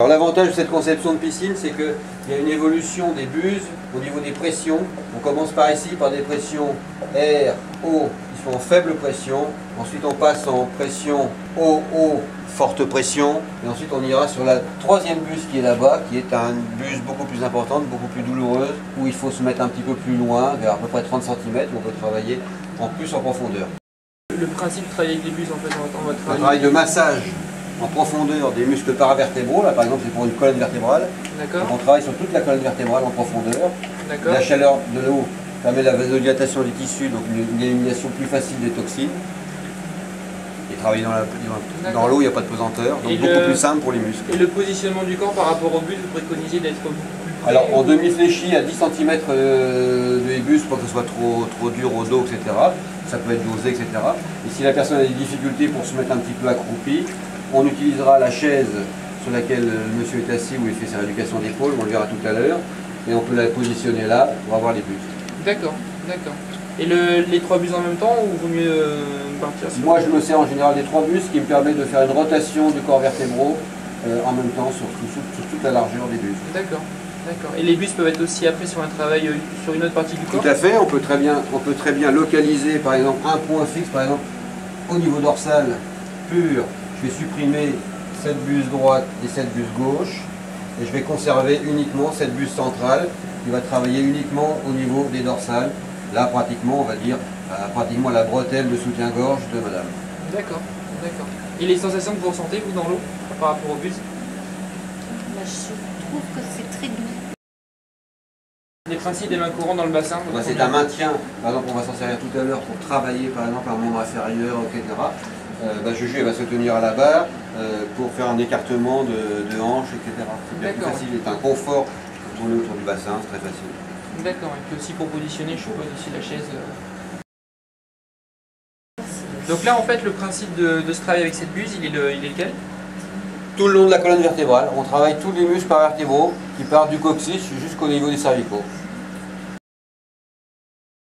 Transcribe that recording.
Alors l'avantage de cette conception de piscine, c'est qu'il y a une évolution des buses au niveau des pressions. On commence par ici, par des pressions air, eau, qui sont en faible pression. Ensuite on passe en pression eau, forte pression. Et ensuite on ira sur la troisième buse qui est là-bas, qui est une buse beaucoup plus importante, beaucoup plus douloureuse, où il faut se mettre un petit peu plus loin, vers à peu près 30 cm, où on peut travailler en plus en profondeur. Le principe de travailler avec des buses, en fait, on va Un travailler... travail de massage en profondeur des muscles paravertébraux, là par exemple c'est pour une colonne vertébrale. D'accord. On travaille sur toute la colonne vertébrale en profondeur. D'accord. La chaleur de l'eau permet la vasodilatation des tissus, donc une élimination plus facile des toxines. Et travailler dans l'eau, il n'y a pas de pesanteur, donc beaucoup plus simple pour les muscles. Et le positionnement du corps par rapport au bus, vous préconisez d'être beaucoup plus près? Alors en demi-fléchi à 10 cm de bus pour que ce soit trop dur au dos, etc. Ça peut être dosé, etc. Et si la personne a des difficultés pour se mettre un petit peu accroupi, on utilisera la chaise sur laquelle le monsieur est assis où il fait sa rééducation d'épaule, on le verra tout à l'heure, et on peut la positionner là pour avoir les buts. D'accord, d'accord. Et les 3 buts en même temps, ou vaut mieux partir sur... Moi je me sers en général des 3 buts, ce qui me permet de faire une rotation du corps vertébraux en même temps sur toute la largeur des buts. D'accord, d'accord. Et les bus peuvent être aussi après sur un travail sur une autre partie du corps? Tout à fait, on peut très bien localiser par exemple un point fixe, par exemple au niveau dorsal pur. Je vais supprimer cette buse droite et cette buse gauche et je vais conserver uniquement cette buse centrale qui va travailler uniquement au niveau des dorsales. Là pratiquement on va dire pratiquement la bretelle de soutien-gorge de madame. D'accord, d'accord. Et les sensations que vous ressentez vous dans l'eau par rapport aux bus? Je trouve que c'est très doux. Les principes des mains courantes dans le bassin? C'est un maintien, par exemple on va s'en servir tout à l'heure pour travailler par exemple un membre inférieur, etc. Juju elle va se tenir à la barre pour faire un écartement de hanches, etc. C'est bien plus facile, c'est un confort pour tourner autour du bassin, c'est très facile. D'accord, et puis aussi pour positionner, je suppose aussi la chaise. Donc là en fait le principe de ce travail avec cette buse, il est lequel? Tout le long de la colonne vertébrale, on travaille tous les muscles paravertébraux qui partent du coccyx jusqu'au niveau des cervicaux.